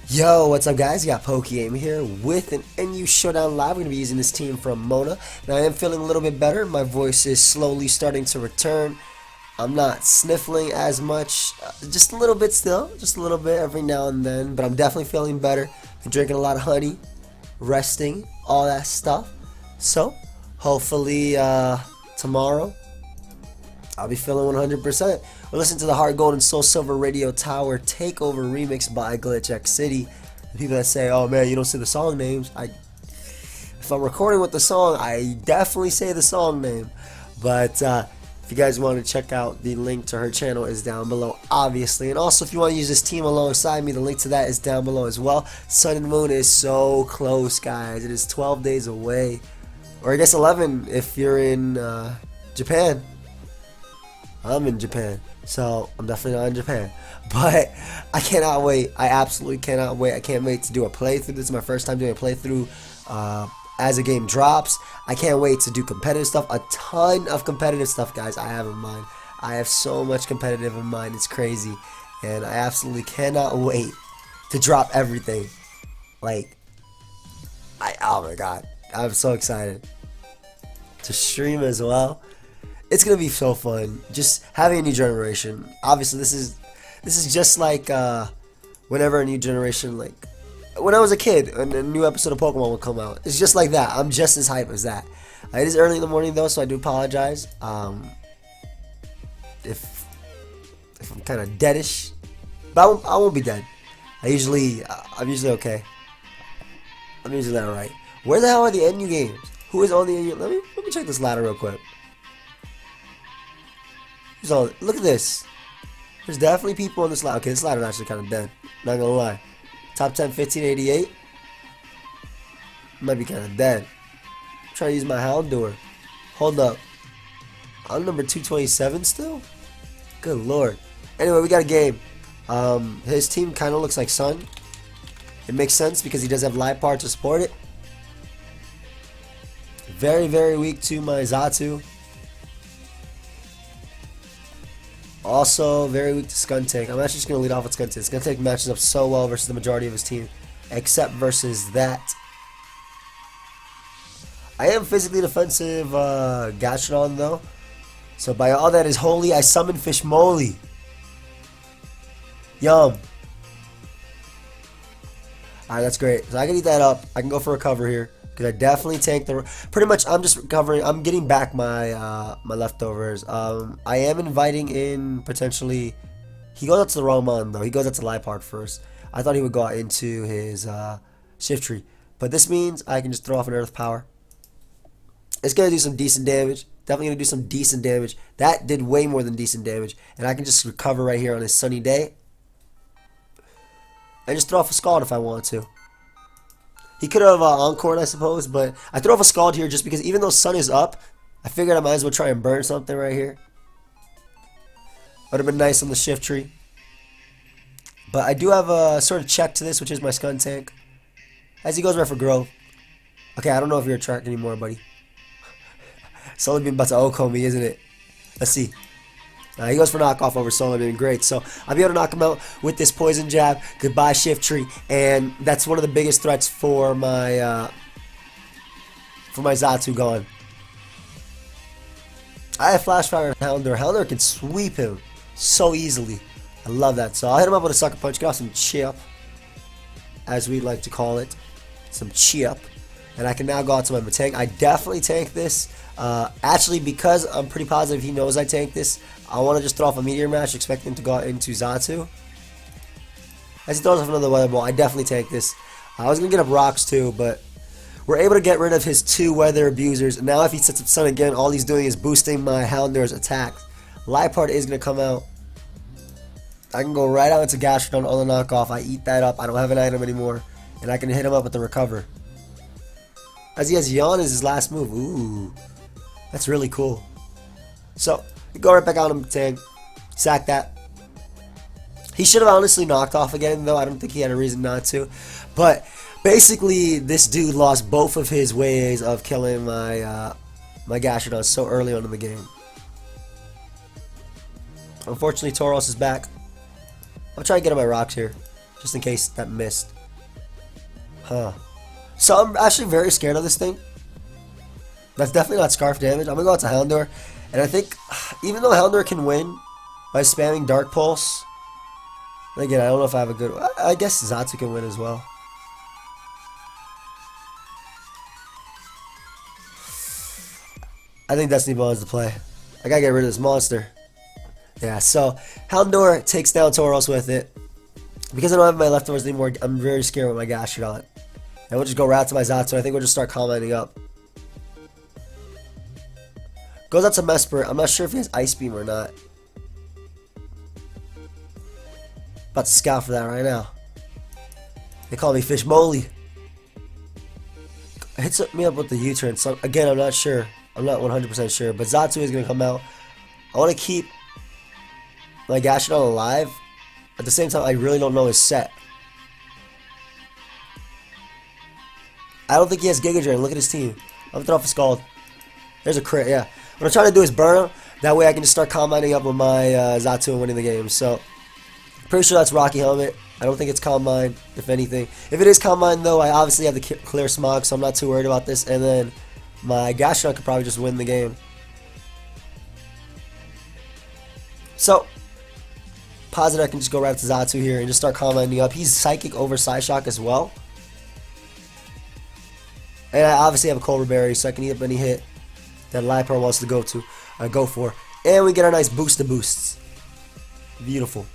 Yo, what's up guys? You got PokeaimMD here with an NU Showdown Live. We're going to be using this team from Mona. Now I am feeling a little bit better. My voice is slowly starting to return. I'm not sniffling as much, just a little bit still, just a little bit every now and then, but I'm definitely feeling better. Been drinking a lot of honey, resting, all that stuff. So, hopefully tomorrow I'll be feeling 100%. We'll listen to the Heart Gold and Soul Silver Radio Tower Takeover remix by Glitch X City. The people that say, "Oh man, you don't say the song names," if I'm recording with the song, I definitely say the song name. But if you guys want to check out, the link to her channel is down below, obviously. And also, if you want to use this team alongside me, the link to that is down below as well. Sun and Moon is so close, guys. It is 12 days away, or I guess 11 if you're in Japan. I'm in Japan, so I'm definitely not in Japan. But I cannot wait. I absolutely cannot wait. I can't wait to do a playthrough. This is my first time doing a playthrough as a game drops. I can't wait to do competitive stuff. A ton of competitive stuff, guys, I have in mind. I have so much competitive in mind. It's crazy. And I absolutely cannot wait to drop everything. Oh my god. I'm so excited to stream as well. It's gonna be so fun, just having a new generation. Obviously, this is just like whenever a new generation, like when I was a kid and a new episode of Pokemon would come out. It's just like that. I'm just as hype as that. It is early in the morning though, so I do apologize if I'm kind of deadish, but I won't be dead. I'm usually okay. I'm usually alright. Where the hell are the NU games? Who is on the NU? Let me check this ladder real quick. So look at this. There's definitely people on this ladder. Okay, this ladder is actually kind of dead. Not gonna lie. Top 10, 1588. Might be kind of dead. I'm trying to use my Houndour. Hold up. I'm number 227 still? Good lord. Anyway, we got a game. His team kind of looks like Sun. It makes sense because he does have Liepard to support it. Very, very weak to my Xatu. Also, very weak to Skuntank. I'm actually just going to lead off with Skuntank. Skuntank matches up so well versus the majority of his team, except versus that. I am physically defensive Gastrodon, though. So, by all that is holy, I summon FishMoley. Yum. Alright, that's great. So, I can eat that up. I can go for a cover here. Because I definitely tanked the... Pretty much, I'm just recovering. I'm getting back my my leftovers. I am inviting in, potentially... He goes out to the wrong mon, though. He goes out to Liepard first. I thought he would go out into his Shift Tree. But this means I can just throw off an Earth Power. It's going to do some decent damage. Definitely going to do some decent damage. That did way more than decent damage. And I can just recover right here on a sunny day. And just throw off a Scald if I want to. He could have encored, I suppose, but I threw off a Scald here just because even though Sun is up, I figured I might as well try and burn something right here. Would have been nice on the Shift Tree. But I do have a sort of check to this, which is my Skuntank. As he goes right for Grove. Okay, I don't know if you're a track anymore, buddy. Solar Beam about to Oko me, isn't it? Let's see. He goes for knockoff over Solar Beam. Great. So I'll be able to knock him out with this Poison Jab. Goodbye, Shift Tree. And that's one of the biggest threats for my Xatu gone. I have Flash Fire and Houndour. Houndour can sweep him so easily. I love that. So I'll hit him up with a Sucker Punch. Get off some chip, as we'd like to call it. Some chip. And I can now go out to my tank. I definitely tank this. Actually, because I'm pretty positive he knows I tank this, I want to just throw off a Meteor Mash, expecting him to go out into Xatu. As he throws off another Weather Ball, I definitely tank this. I was going to get up Rocks too, but we're able to get rid of his 2 Weather Abusers. Now if he sets up Sun again, all he's doing is boosting my Houndour's attacks. Liepard is going to come out. I can go right out into Gastrodon on the knockoff. I eat that up. I don't have an item anymore. And I can hit him up with the Recover. As he has Yawn as his last move. Ooh. That's really cool. So, go right back out on the tank. Sack that. He should have honestly knocked off again, though. I don't think he had a reason not to. But, basically, this dude lost both of his ways of killing my my Gastrodon so early on in the game. Unfortunately, Tauros is back. I'll try to get on my rocks here, just in case that missed. Huh. So I'm actually very scared of this thing. That's definitely not Scarf damage. I'm gonna go out to Houndour. And I think, even though Houndour can win by spamming Dark Pulse, again, I don't know if I have a good... I guess Xatu can win as well. I think Destiny Ball is the play. I gotta get rid of this monster. Yeah, so Houndour takes down Tauros with it. Because I don't have my leftovers anymore, I'm very scared with my Gastrodon. And we'll just go right to my Xatu. I think we'll just start commenting up. Goes out to Mesprit. I'm not sure if he has Ice Beam or not. About to scout for that right now. They call me FishMoley. Hits me up with the U-turn. So again, I'm not sure. I'm not 100% sure. But Xatu is going to come out. I want to keep my Gastrodon alive. At the same time, I really don't know his set. I don't think he has Giga Drain. Look at his team. I'm going to throw off a Scald. There's a crit, yeah. What I'm trying to do is burn him. That way I can just start combining up with my Xatu and winning the game. So, pretty sure that's Rocky Helmet. I don't think it's Combine, if anything. If it is Combine, though, I obviously have the clear Smog, so I'm not too worried about this. And then my Gastrodon could probably just win the game. So, positive I can just go right to Xatu here and just start combining up. He's Psychic over Psyshock as well. And I obviously have a Culver Berry, so I can eat up any hit that Liepard wants to go for. And we get our nice boost to boosts. Beautiful.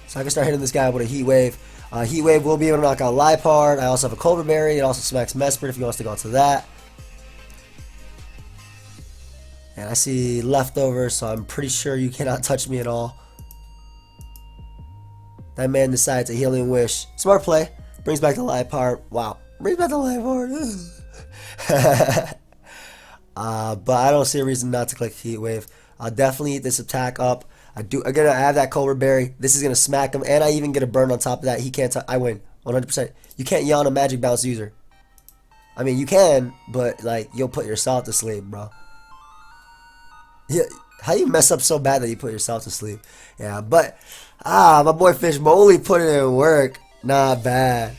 So I can start hitting this guy with a Heat Wave. Heat Wave will be able to knock out Liepard. I also have a Culver Berry. It also smacks Mesprit if he wants to go into that. And I see leftovers, so I'm pretty sure you cannot touch me at all. That man decides a Healing Wish. Smart play. Brings back the Liepard. Wow. Brings back the Liepard. But I don't see a reason not to click Heat Wave. I'll definitely eat this attack up. Again, I have that Culver Berry. This is going to smack him, and I even get a burn on top of that. He can't I win, 100%. You can't yawn a Magic Bounce user. I mean, you can, but, like, you'll put yourself to sleep, bro. Yeah, how you mess up so bad that you put yourself to sleep? Yeah, but, my boy FishMoley put it in work. Not bad.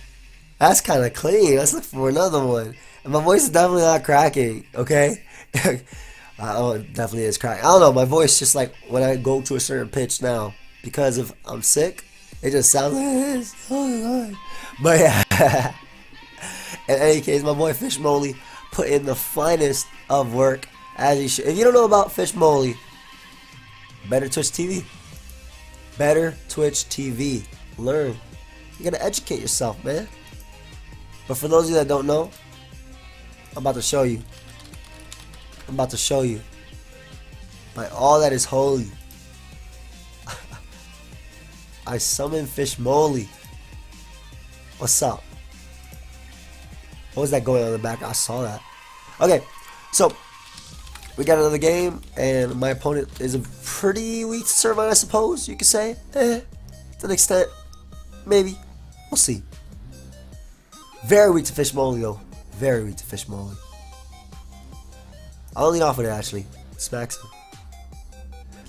That's kind of clean. Let's look for another one. And my voice is definitely not cracking, okay? Oh, it definitely is cracking. I don't know, my voice just like when I go to a certain pitch now, because of I'm sick, it just sounds like this. Oh, God. But yeah. In any case, my boy FishMoley put in the finest of work, as he should. If you don't know about FishMoley, better Twitch TV. Better Twitch TV. Learn. You gotta educate yourself, man. But for those of you that don't know, I'm about to show you. I'm about to show you. By all that is holy, I summon FishMoley. What's up? What was that going on in the back? I saw that. Okay, so we got another game, and my opponent is a pretty weak to Servine, I suppose you could say. To an extent, maybe. We'll see. Very weak to FishMoley, though. Very weak to FishMoley. I'll lead off with it, actually. Smacks him.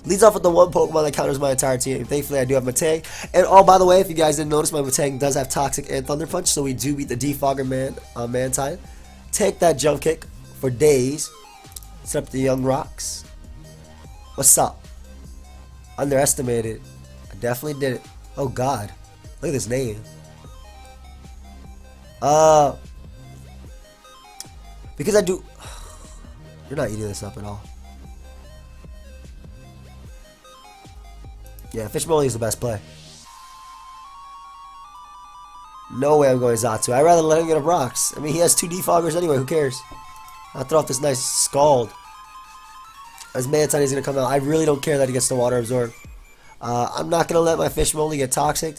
Leads off with the one Pokemon that counters my entire team. Thankfully, I do have Matang. And, oh, by the way, if you guys didn't notice, my Matang does have Toxic and Thunder Punch, so we do beat the Defogger man, Mantine. Take that Jump Kick for days. Set up the Young Rocks. What's up? Underestimated. I definitely did it. Oh, God. Look at this name. Because I do... You're not eating this up at all. Yeah, FishMoley is the best play. No way I'm going Xatu. I'd rather let him get up rocks. I mean, he has 2 Defoggers anyway. Who cares? I'll throw off this nice Scald. As Mantine is going to come out. I really don't care that he gets the Water Absorb. I'm not going to let my FishMoley get Toxic.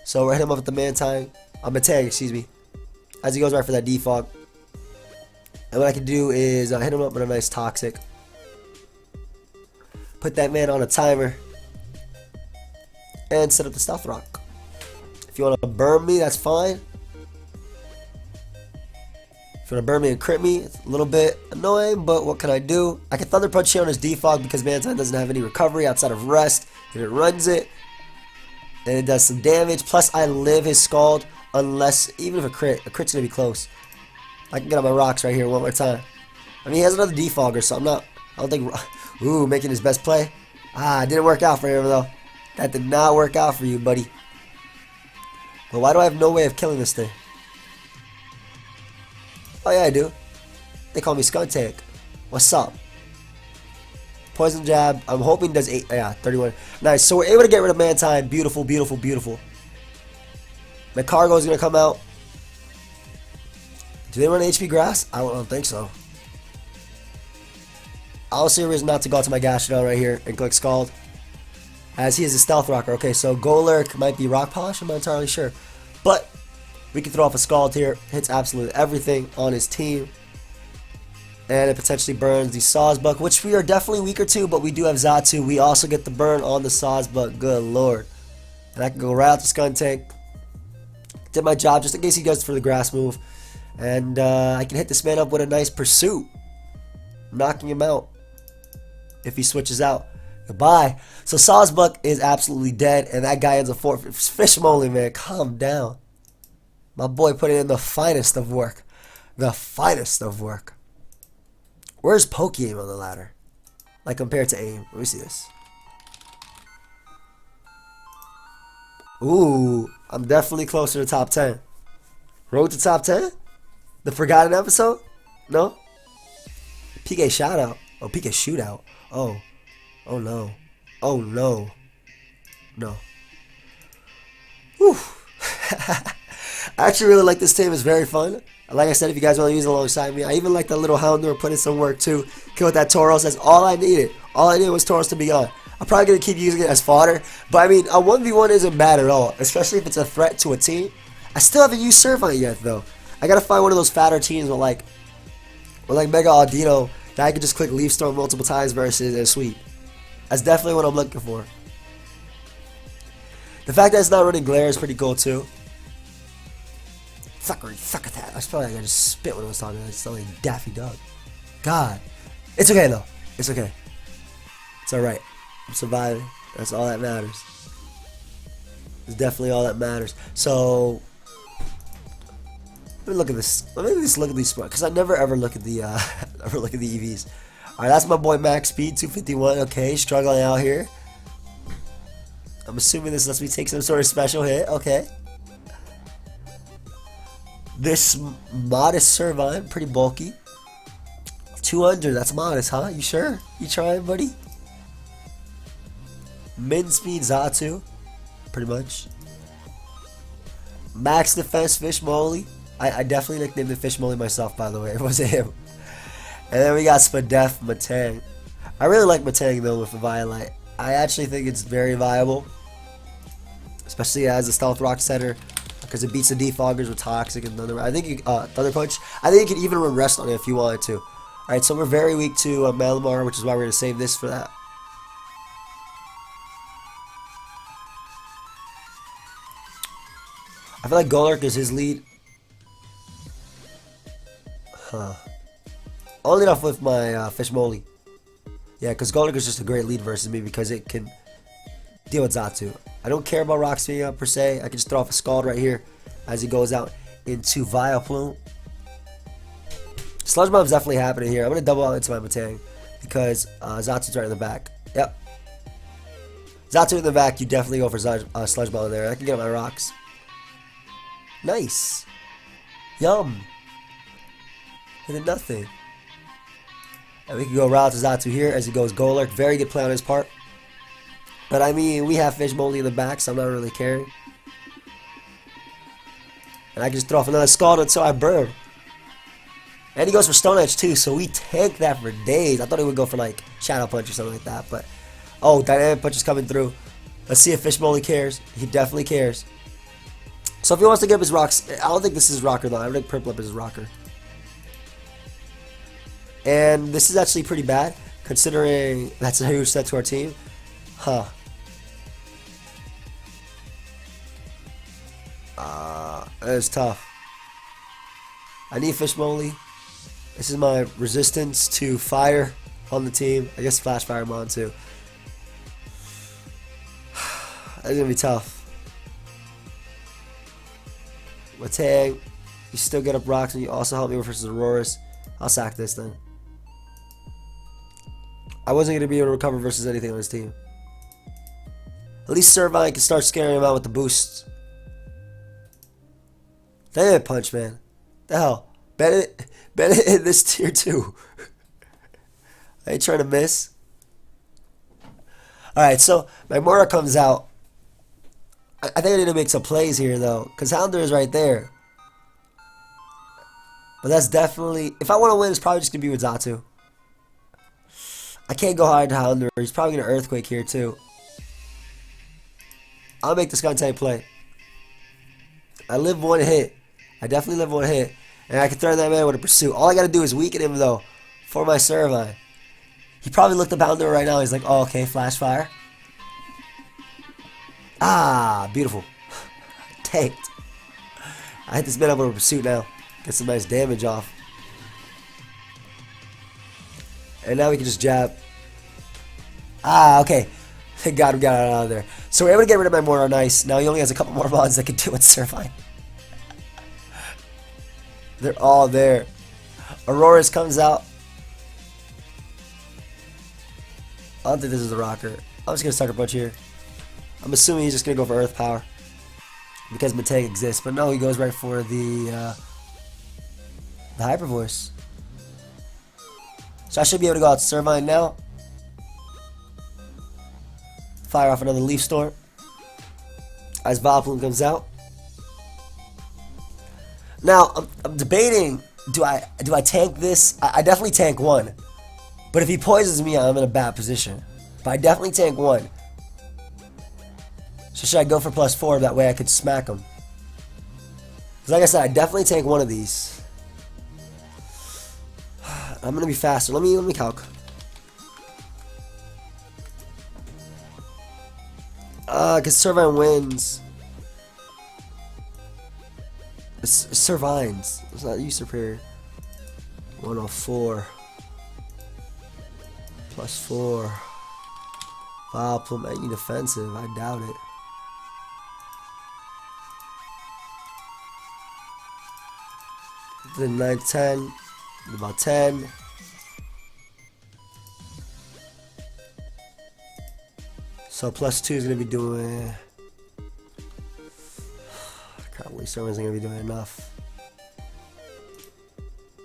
So we're hitting him up with the Mantine. Matang, excuse me. As he goes right for that Defog. And what I can do is hit him up with a nice Toxic. Put that man on a timer. And set up the Stealth Rock. If you want to burn me, that's fine. If you want to burn me and crit me, it's a little bit annoying, but what can I do? I can Thunder Punch here on his Defog because Mantine doesn't have any recovery outside of Rest. If it runs it, and it does some damage. Plus, I live his Scald. unless, even if a crit's gonna be close. I can get on my rocks right here one more time. I mean, he has another defogger, so I don't think, ooh, making his best play. Ah, it didn't work out for him though. That did not work out for you, buddy. But why do I have no way of killing this thing? Oh yeah, I do. They call me Skuntank. What's up? Poison jab. I'm hoping does 8. Yeah, 31. Nice. So we're able to get rid of Mantine. Beautiful, beautiful, beautiful. The cargo is gonna come out. Do they run HP grass? I don't think so. I don't see a reason not to go out to my Gastrodon right here and click Scald, as he is a stealth rocker. Okay, so Golurk might be rock polish. I'm not entirely sure, but we can throw off a Scald here. Hits absolutely everything on his team. And it potentially burns the Sawsbuck, which we are definitely weaker to, but we do have Xatu. We also get the burn on the Sawsbuck. Good lord. And I can go right out to Skuntank. Did my job just in case he goes for the grass move. And I can hit this man up with a nice pursuit. Knocking him out if he switches out. Goodbye. So Sawsbuck is absolutely dead, and that guy ends a forfeit. FishMoley, man, calm down. My boy put in the finest of work. The finest of work. Where's PokeaimMD on the ladder? Like compared to AIM. Let me see this. Ooh, I'm definitely closer to top 10. Road to top 10? The forgotten episode? No? PK Shoutout. Oh, PK Shootout. Oh. Oh no. Oh no. No. Whew. I actually really like this team. It's very fun. Like I said, if you guys want to use it alongside me, I even like that little Houndour, put in some work too. Kill that Tauros. That's all I needed. All I needed was Tauros to be gone. I'm probably going to keep using it as fodder. But I mean, a 1v1 isn't bad at all, especially if it's a threat to a team. I still haven't used Surfine yet though. I got to find one of those fatter teams with like Mega Audino that I can just click Leaf Storm multiple times versus a sweep. That's definitely what I'm looking for. The fact that it's not running Glare is pretty cool too. Suck at that. I feel like I just spit when I was talking. It's like Daffy Duck. God. It's okay though. It's okay. It's alright. I'm surviving. That's all that matters. It's definitely all that matters. So let me look at this. Let me just look at these spots, because I never ever look at the EVs. Alright, that's my boy Max Speed 251. Okay, struggling out here. I'm assuming this lets me take some sort of special hit. Okay. This modest Servine, pretty bulky. 200, that's modest, huh? You sure? You trying, buddy? Min speed Xatu, pretty much. Max defense FishMoley. I definitely nicknamed the FishMoley myself, by the way. It wasn't him. And then we got Spadef Matang. I really like Matang though with the Violet. I actually think it's very viable, especially as a stealth rock setter, because it beats the defoggers with Toxic and Thunder. I think you, Thunder Punch. I think you could even run Rest on it if you wanted to. Alright, so we're very weak to Malamar, which is why we're going to save this for that. I feel like Golurk is his lead. Huh. I'll lead off with my FishMoley. Yeah, because Golurk is just a great lead versus me because it can deal with Xatu. I don't care about Rock speeding up per se. I can just throw off a Scald right here as he goes out into Vileplume. Sludge Bomb's definitely happening here. I'm going to double out into my Matang because Xatu's right in the back. Yep. Xatu in the back, you definitely go for Sludge Bomb there. I can get my rocks. Nice. Yum. And then nothing. And we can go right to Xatu here as he goes Golurk. Very good play on his part. But I mean, we have FishMoley in the back, so I'm not really caring. And I can just throw off another Scald until I burn. And he goes for Stone Edge too, so we tank that for days. I thought he would go for like Shadow Punch or something like that, but oh, Dynamic Punch is coming through. Let's see if FishMoley cares. He definitely cares. So if he wants to give his rocks, I don't think this is Rocker though. I think Purplup is his Rocker. And this is actually pretty bad, considering that's a huge set to our team. Huh. That is tough. I need FishMoley. This is my resistance to fire on the team. I guess Flash Fire Mon too. That's gonna be tough. Matang, you still get up rocks, and you also help me versus Auroras. I'll sack this then. I wasn't going to be able to recover versus anything on his team. At least Servine can start scaring him out with the boosts. Damn punch, man. The hell? Bennett in this tier 2. I ain't trying to miss. Alright, so Magmora comes out. I think I need to make some plays here, though. Because Houndour is right there. But that's definitely... If I want to win, it's probably just going to be with Xatu. I can't go hard to Houndour. He's probably going to Earthquake here, too. I'll make this Skuntank play. I live one hit. I definitely live one hit. And I can threaten that man with a Pursuit. All I got to do is weaken him, though, for my Servine. He probably looked up Houndour right now. He's like, oh, okay, Flash Fire. Ah, beautiful. Tanked. I hit this man up with a Pursuit now. Get some nice damage off. And now we can just jab. Ah, okay. Thank God we got it out of there. So we're able to get rid of Magmora. Nice. Now he only has a couple more mods that can do it. Servine. They're all there. Auroras comes out. I don't think this is the rocker. I'm just going to Sucker Punch here. I'm assuming he's just going to go for Earth Power. Because Matang exists. But no, he goes right for the Hyper Voice. So I should be able to go out to Servine now. Fire off another Leaf Storm. As Vileplume comes out. Now, I'm debating, do I tank this? I definitely tank one. But if he poisons me, I'm in a bad position. But I definitely tank one. So should I go for +4? That way I could smack him. Because like I said, I definitely tank one of these. I'm going to be faster. Let me calc. Because Servine wins. It's Servine's. It's not you superior. 104. +4. Vileplume at you defensive. I doubt it. Then 9, 10. About 10. So +2 is going to be doing... Probably Servine's going to be doing enough.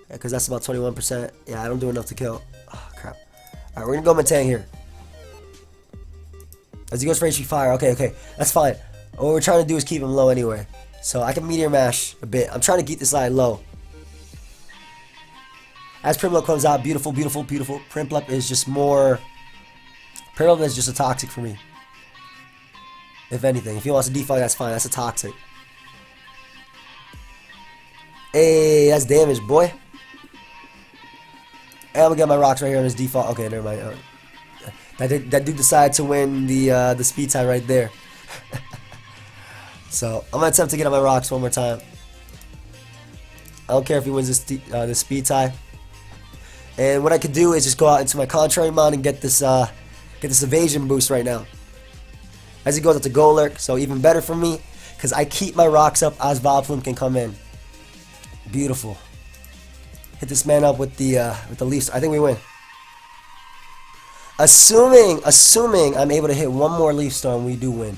Yeah, because that's about 21%. Yeah, I don't do enough to kill. Oh, crap. Alright, we're going to go Matang here. As he goes for HP Fire. Okay. That's fine. What we're trying to do is keep him low anyway. So I can Meteor Mash a bit. I'm trying to keep this line low. As Prinplup comes out, beautiful. Prinplup is just more... Prinplup is just a toxic for me. If anything. If he wants to defog, that's fine. That's a toxic. Hey, that's damage, boy. And I'm gonna get my rocks right here on his default. Okay, never mind. That dude decided to win the speed tie right there. So I'm gonna attempt to get on my rocks one more time. I don't care if he wins this speed tie. And what I could do is just go out into my contrary mod and get this evasion boost right now. As he goes up to Golurk, so even better for me, because I keep my rocks up as Vileplume can come in. Beautiful. Hit this man up with the Leafs. I think we win. Assuming I'm able to hit one more Leaf Storm, we do win.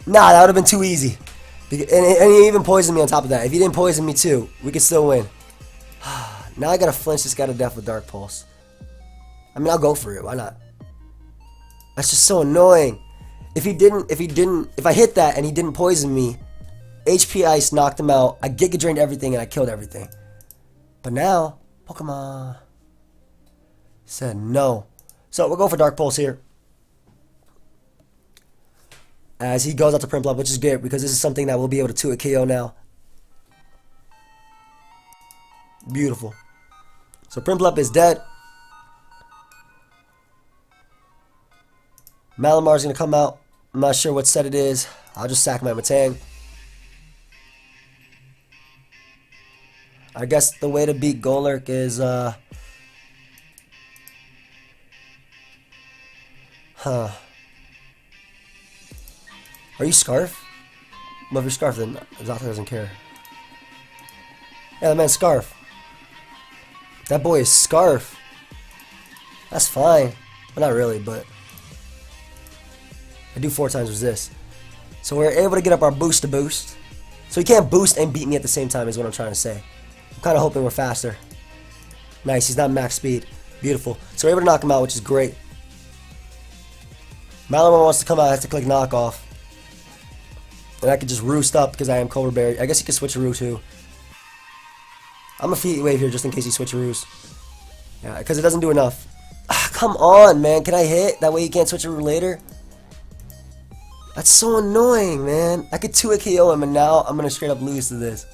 Nah, that would have been too easy. And he even poisoned me on top of that. If he didn't poison me too, we could still win. Now I gotta flinch this guy to death with Dark Pulse. I mean, I'll go for it. Why not? That's just so annoying. If I hit that and he didn't poison me, HP Ice knocked him out. I Giga Drained everything and I killed everything. But now, Pokemon said no. So we'll go for Dark Pulse here. As he goes out to Prinplup, which is great because this is something that we'll be able to 2-hit KO now. Beautiful. So Prinplup is dead. Malamar's going to come out. I'm not sure what set it is. I'll just sack my Matang. I guess the way to beat Golurk is, Are you Scarf? Love your scarf then. Zato doesn't care. Yeah, that man's scarf. That boy is scarf. That's fine. Well, not really, but I do 4 times resist. So we're able to get up our boost to boost. So he can't boost and beat me at the same time is what I'm trying to say. I'm kind of hoping we're faster. Nice, he's not max speed. Beautiful. So we're able to knock him out, which is great. Malamar wants to come out, has to click knock off. And I could just roost up because I am Cobra Berry. I guess he could switcheroo too. I'm a Heat Wave here just in case he switcheroos. Yeah, because it doesn't do enough. Ah, come on, man. Can I hit? That way he can't switcheroo later? That's so annoying, man. I could 2-hit KO him and now I'm going to straight up lose to this.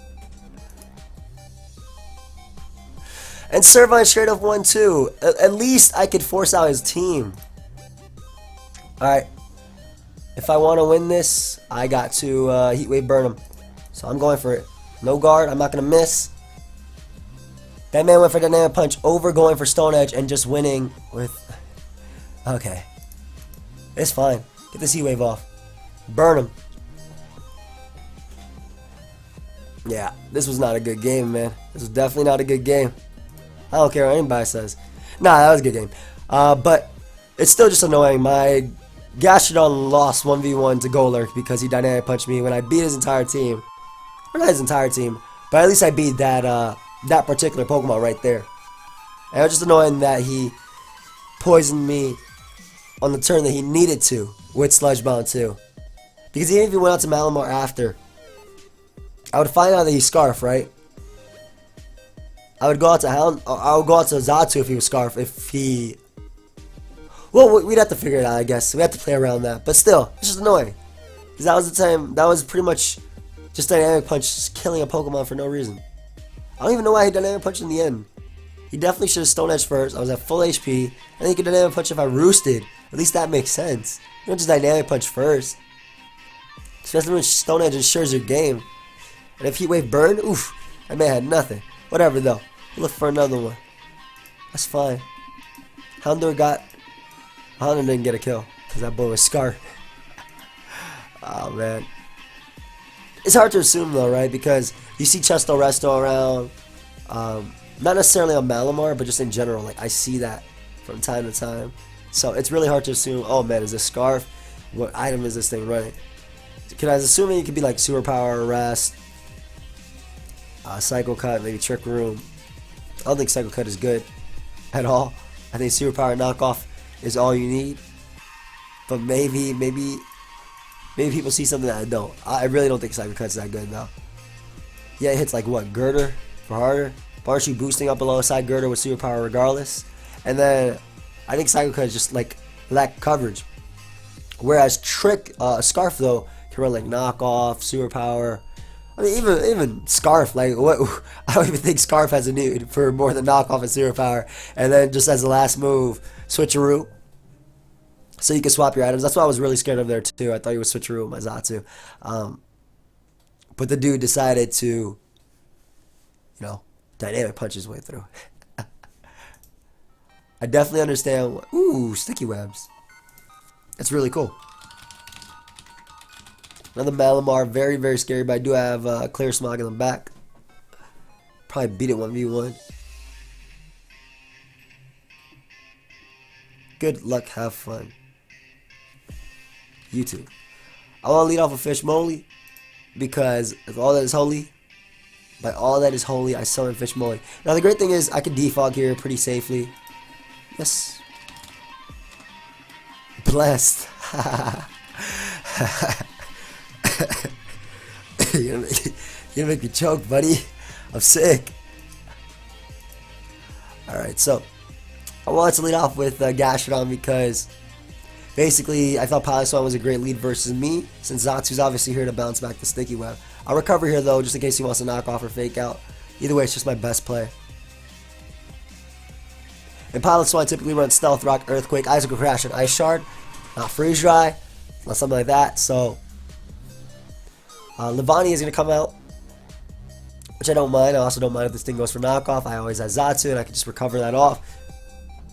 And Servine straight up won too. At least I could force out his team. Alright. If I want to win this, I got to Heat Wave burn him. So I'm going for it. No guard. I'm not going to miss. That man went for Dynamic Punch over going for Stone Edge and just winning with... Okay. It's fine. Get this Heat Wave off. Burn him. Yeah, this was not a good game, man. This was definitely not a good game. I don't care what anybody says. Nah, that was a good game. But it's still just annoying. My Gastrodon lost 1v1 to Golurk because he Dynamic Punched me when I beat his entire team. Or not his entire team, but at least I beat that that particular Pokemon right there. And it was just annoying that he poisoned me on the turn that he needed to with Sludge Bomb too. Because even if he went out to Malamar after, I would find out that he's Scarf, right? I would go out to Hound. I would go out to Zatu if he was Scarf. If he, well, we'd have to figure it out. I guess we have to play around that. But still, it's just annoying. Because that was the time. That was pretty much just Dynamic Punch, just killing a Pokemon for no reason. I don't even know why he Dynamic Punch in the end. He definitely should have Stone Edge first. I was at full HP. And then he could Dynamic Punch if I roosted. At least that makes sense. You don't just Dynamic Punch first. Especially when Stone Edge ensures your game. And if Heat Wave burned, oof, that man had nothing. Whatever though. We'll look for another one. That's fine. Houndour didn't get a kill. Because that boy was Scar. Oh man. It's hard to assume though, right? Because you see Chesto Resto around. Not necessarily on Malamar, but just in general. Like I see that from time to time. So it's really hard to assume, oh man, is this Scarf? What item is this thing running? Can I assume it could be like Superpower, Arrest, Psycho Cut, maybe Trick Room. I don't think Psycho Cut is good at all. I think Superpower Knockoff is all you need. But maybe people see something that I don't. I really don't think Psycho Cut's that good though. Yeah, it hits like what, Girder for harder. But aren't you boosting up alongside Girder with Superpower regardless? And then I think Psycho Cut is just like lack coverage. Whereas Scarf though can run like Knockoff, Superpower. I mean, even Scarf, like what? I don't even think Scarf has a need for more than Knockoff and Superpower. And then just as the last move, Switcheroo. So you can swap your items. That's why I was really scared of there too. I thought he was Switcheroo with my Zatu. But the dude decided to, you know, Dynamic Punch his way through. I definitely understand. Ooh, Sticky Webs. That's really cool. Another Malamar, very, very scary, but I do have Clear Smog in the back. Probably beat it 1v1. Good luck, have fun. You too. I want to lead off with FishMoley because of all that is holy. By all that is holy, I summon FishMoley. Now the great thing is I can defog here pretty safely. Yes. Blessed. You're gonna make me choke, buddy. I'm sick. Alright, so I wanted to lead off with Gastrodon because basically I thought Piloswine was a great lead versus me, since Zatu's obviously here to bounce back the Sticky Web. I'll recover here though, just in case he wants to knock off or fake out. Either way, it's just my best play. And Piloswine typically runs Stealth Rock, Earthquake, Icicle Crash, and Ice Shard. Not Freeze Dry, not something like that. So Levani is going to come out, which I don't mind. I also don't mind if this thing goes for knockoff. I always have Zatu, and I can just recover that off.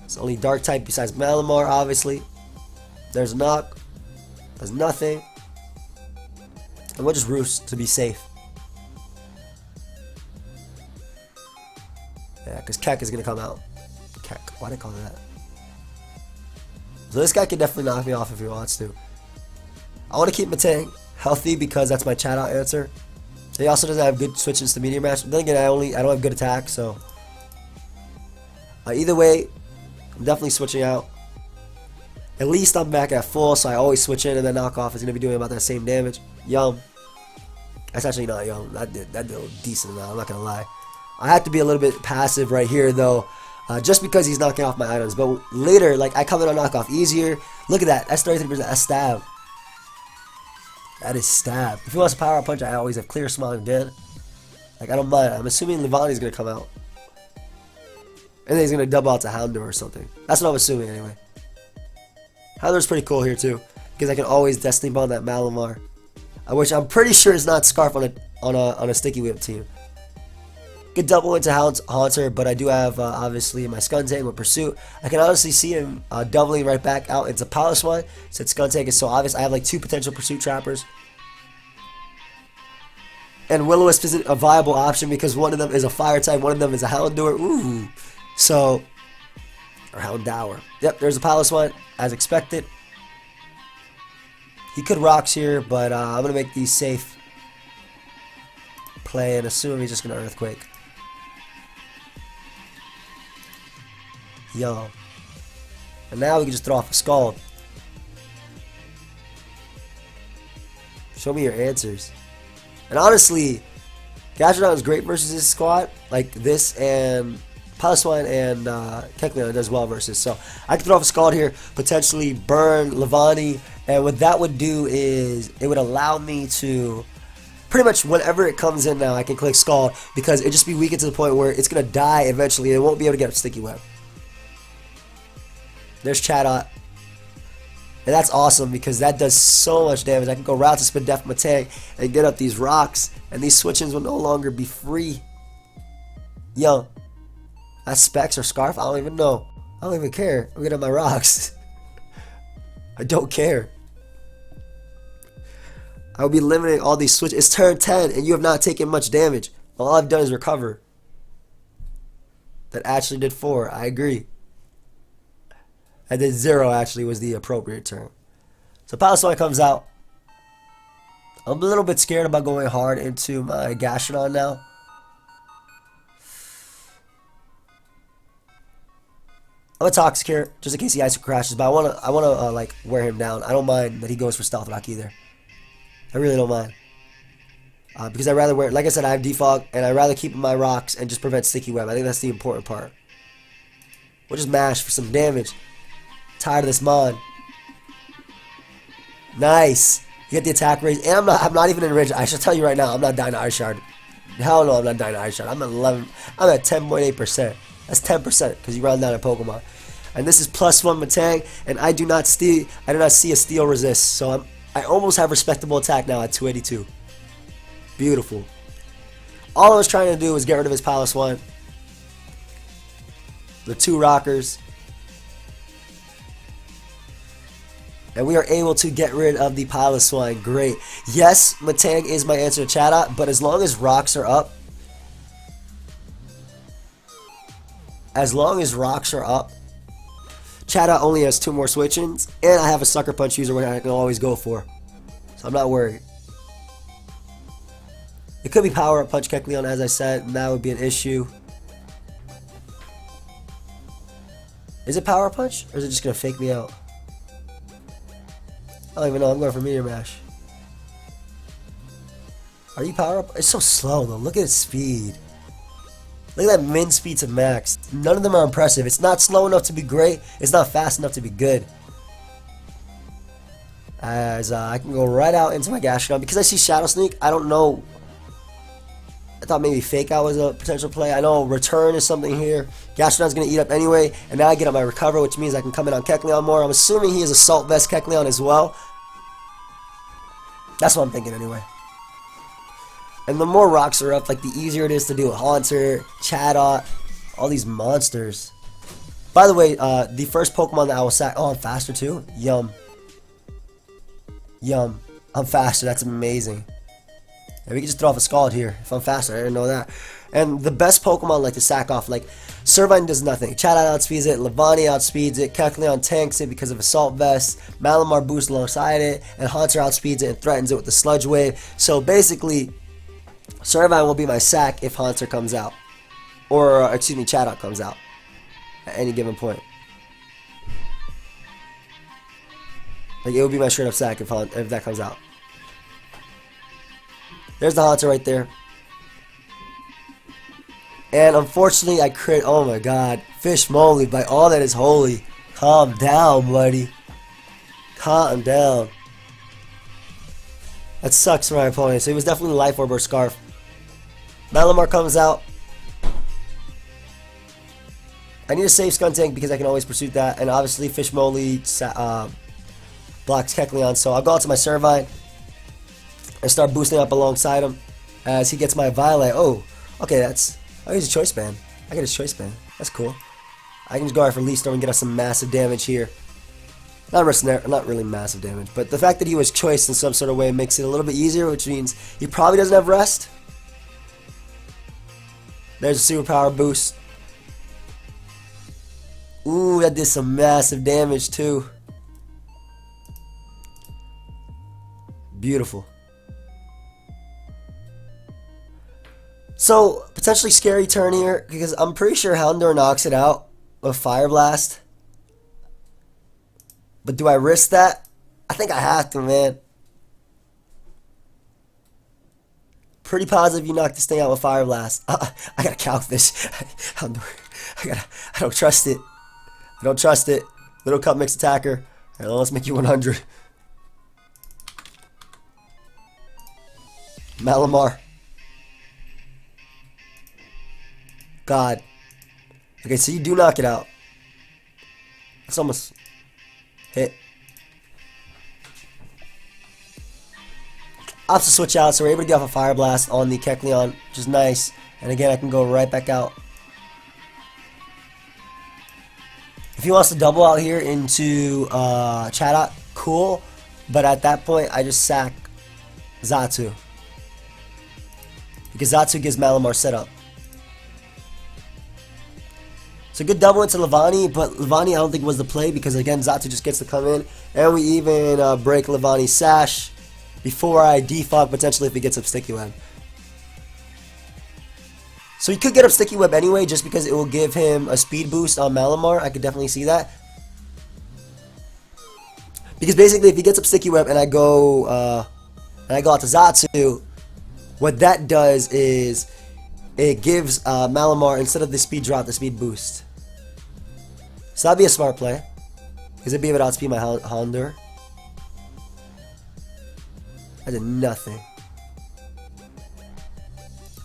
It's only Dark type besides Malamar, obviously. There's a knock. Does nothing. And we'll just roost to be safe. Yeah, because Keck is going to come out. Keck. Why did I call it that? So this guy can definitely knock me off if he wants to. I want to keep Matang healthy because that's my chat out answer. He also doesn't have good switches to medium match. Then again, I don't have good attack, so either way, I'm definitely switching out. At least I'm back at full, so I always switch in, and then knockoff is going to be doing about that same damage. Yum. That's actually not yum. That did decent enough. I'm not going to lie. I have to be a little bit passive right here, though, just because he's knocking off my items. But later, like, I come in on knockoff easier. Look at that. That's 33%. That's stab. That is stab. If he wants a power punch, I always have clear smile again. Like, I don't mind. I'm assuming Levani's going to come out. And then he's going to double out to Houndour or something. That's what I'm assuming, anyway. Houndour's pretty cool here, too. Because I can always Destiny Bond that Malamar. Which I'm pretty sure is not Scarf on a Sticky Whip team. Could double into Haunter, but I do have, obviously, my Skuntank with Pursuit. I can honestly see him doubling right back out into Piloswine, since Skuntank is so obvious. I have, like, 2 potential Pursuit Trappers. And Will-O-Wisp isn't a viable option because one of them is a Fire type, one of them is a Houndour. Ooh. So, or Houndour. Yep, there's a Piloswine, as expected. He could Rocks here, but I'm going to make these safe play and assume he's just going to Earthquake. Yo. And now we can just throw off a Scald. Show me your answers. And honestly, Gastrodon is great versus this squad. Like this and Piloswine and Kecleon does well versus. So I can throw off a Scald here, potentially burn Levani. And what that would do is it would allow me to pretty much whenever it comes in now, I can click Scald because it just be weakened to the point where it's going to die eventually. It won't be able to get a Sticky Web. There's Chatot. And that's awesome because that does so much damage. I can go Route to Spin Def Matang and get up these rocks. And these switch-ins will no longer be free. Yo. That's Specs or Scarf? I don't even know. I don't even care. I'm getting my rocks. I don't care. I will be limiting all these switches. It's turn 10 and you have not taken much damage. All I've done is recover. That actually did 4. I agree. I did 0 actually was the appropriate term. So Piloswine comes out. I'm a little bit scared about going hard into my Gastrodon now. I'm a Toxic here, just in case he Ice crashes, but I wanna like wear him down. I don't mind that he goes for Stealth Rock either. I really don't mind. Because I'd rather wear, like I said, I have Defog, and I'd rather keep my rocks and just prevent Sticky Web. I think that's the important part. We'll just mash for some damage. Tired of this Mon. Nice. You get the attack raise. And I'm not even in range. I should tell you right now, I'm not dying to Ice Shard. Hell no, I'm not dying to Ice Shard. I'm at 11. I'm at 10.8%. That's 10% because you round down a Pokemon. And this is +1 Matang, and I do not see a Steel resist. So I almost have respectable attack now at 282. Beautiful. All I was trying to do was get rid of his Piloswine. The 2 rockers. And we are able to get rid of the Piloswine. Great. Yes, Matang is my answer to Chatot, but as long as rocks are up, Chatot only has 2 more switch-ins, and I have a Sucker Punch user which I can always go for. So I'm not worried. It could be Power Up Punch Kecleon, as I said, and that would be an issue. Is it Power Punch, or is it just going to fake me out? I don't even know. I'm going for Meteor Mash. Are you Power Up? It's so slow, though. Look at its speed. Look at that min speed to max. None of them are impressive. It's not slow enough to be great. It's not fast enough to be good. As I can go right out into my Gastrodon. Because I see Shadow Sneak, I don't know. I thought maybe Fake Out was a potential play. I know Return is something here. Gastrodon's going to eat up anyway. And now I get up my Recover, which means I can come in on Kecleon more. I'm assuming he is Assault Vest Kecleon as well. That's what I'm thinking anyway. And the more rocks are up, like the easier it is to do with Haunter, Chatot, all these monsters. By the way, the first Pokemon that I will sack. Oh, I'm faster too? Yum. Yum. I'm faster. That's amazing. And we can just throw off a Scald here if I'm faster. I didn't know that. And the best Pokemon like to sack off, like Servine does nothing. Chatot outspeeds it, Levani outspeeds it, Kecleon tanks it because of Assault Vest, Malamar boosts alongside it, and Haunter outspeeds it and threatens it with the Sludge Wave. So basically, Servine will be my sack if Haunter comes out. Or, excuse me, Chatot comes out at any given point. Like, it would be my straight up sack if that comes out. There's the Haunter right there. And unfortunately, I crit. Oh my god. FishMoley, by all that is holy. Calm down, buddy. Calm down. That sucks for my opponent. So he was definitely Life Orb or Scarf. Malamar comes out. I need a safe Skuntank because I can always pursue that. And obviously, FishMoley blocks Kecleon. So I'll go out to my Servine and start boosting up alongside him as he gets my Violet. Oh, okay, that's... Oh, he's a Choice Band. I get his Choice Band. That's cool. I can just go out for Leaf Storm and get us some massive damage here. Not really massive damage, but the fact that he was choiced in some sort of way makes it a little bit easier, which means he probably doesn't have Rest. There's a Superpower boost. Ooh, that did some massive damage too. Beautiful. So, potentially scary turn here, because I'm pretty sure Houndour knocks it out with Fire Blast. But do I risk that? I think I have to, man. Pretty positive you knock this thing out with Fire Blast. I gotta calc this. I don't trust it. I don't trust it. Little Cup Mix Attacker. Alright, let's make you 100. Malamar. God. Okay, so you do knock it out. It's almost hit. I'll have to switch out, so we're able to get off a Fire Blast on the Kecleon, which is nice. And again, I can go right back out. If he wants to double out here into Chatot, cool. But at that point, I just sack Xatu. Because Xatu gives Malamar setup. It's a good double into Levani, but Levani I don't think was the play because again Xatu just gets to come in. And we even break Levani's Sash before I defog potentially if he gets up Sticky Web. So he could get up Sticky Web anyway just because it will give him a speed boost on Malamar. I could definitely see that. Because basically if he gets up Sticky Web and I go out to Xatu, what that does is it gives Malamar, instead of the speed drop, the speed boost. So that'd be a smart play. Because it'd be able to outspeed my Houndour. I did nothing.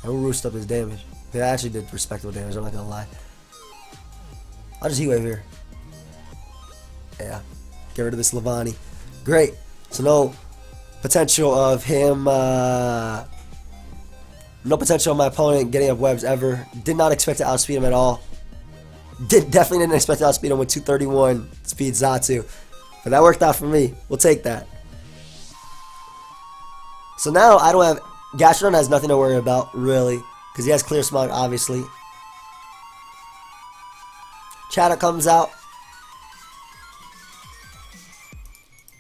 I will roost up his damage. It actually did respectable damage, I'm not gonna lie. I'll just Heat Wave here. Yeah. Get rid of this Levani. Great. So no potential of him... No potential of my opponent getting up webs ever. Did not expect to outspeed him at all. Definitely didn't expect to outspeed him with 231 speed Xatu. But that worked out for me. We'll take that. So now I don't have... Gastrodon has nothing to worry about, really. Because he has Clear Smog, obviously. Chatot comes out.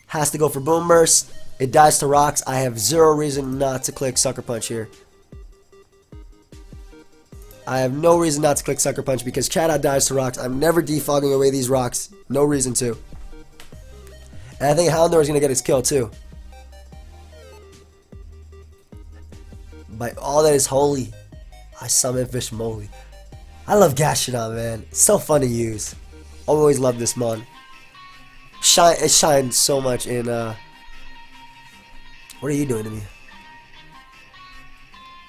Has to go for Boom Burst. It dies to rocks. I have zero reason not to click Sucker Punch here. I have no reason not to click Sucker Punch because Chatot dies to rocks. I'm never defogging away these rocks. No reason to. And I think Houndour is going to get his kill too. By all that is holy, I summon FishMoley. I love Gastrodon, man. It's so fun to use. Always love this mon. It shines so much in... What are you doing to me?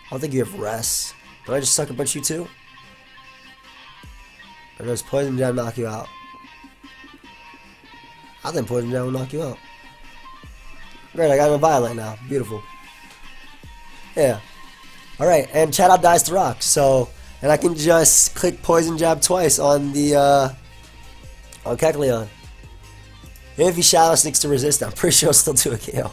I don't think you have Rest. Do I just Sucker Punch you too? Or does Poison Jab knock you out? I think Poison Jab will knock you out. Great, I got a Violet now. Beautiful. Yeah. Alright, and Chatot dies to rock, so... And I can just click Poison Jab twice on the, on Kecleon. Even if he Shadow Sneaks to resist, I'm pretty sure he'll still do a KO.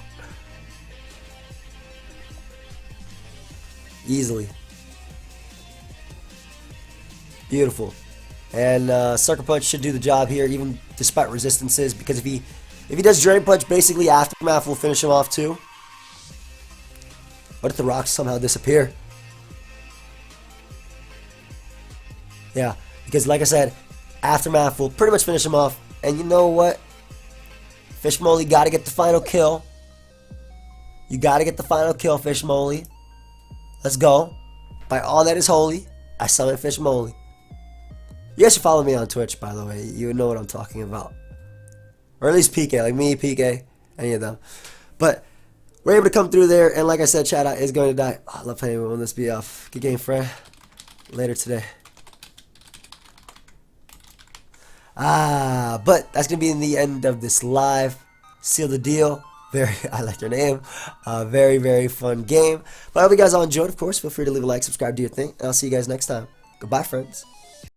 Easily. Beautiful. And Sucker Punch should do the job here, even despite resistances, because if he does Drain Punch, basically Aftermath will finish him off too. What if the rocks somehow disappear? Yeah, because like I said, Aftermath will pretty much finish him off. And you know what? FishMoley got to get the final kill. You got to get the final kill, FishMoley. Let's go. By all that is holy, I summon FishMoley. You guys should follow me on Twitch, by the way. You know what I'm talking about. Or at least PK, like me, PK, any of them. But we're able to come through there, and like I said, Chad is going to die. Oh, I love playing when this be off. Good game, friend. Later today. But that's going to be in the end of this live. Seal the deal. I like your name. Very, very fun game. But I hope you guys all enjoyed, of course. Feel free to leave a like, subscribe, do your thing. And I'll see you guys next time. Goodbye, friends.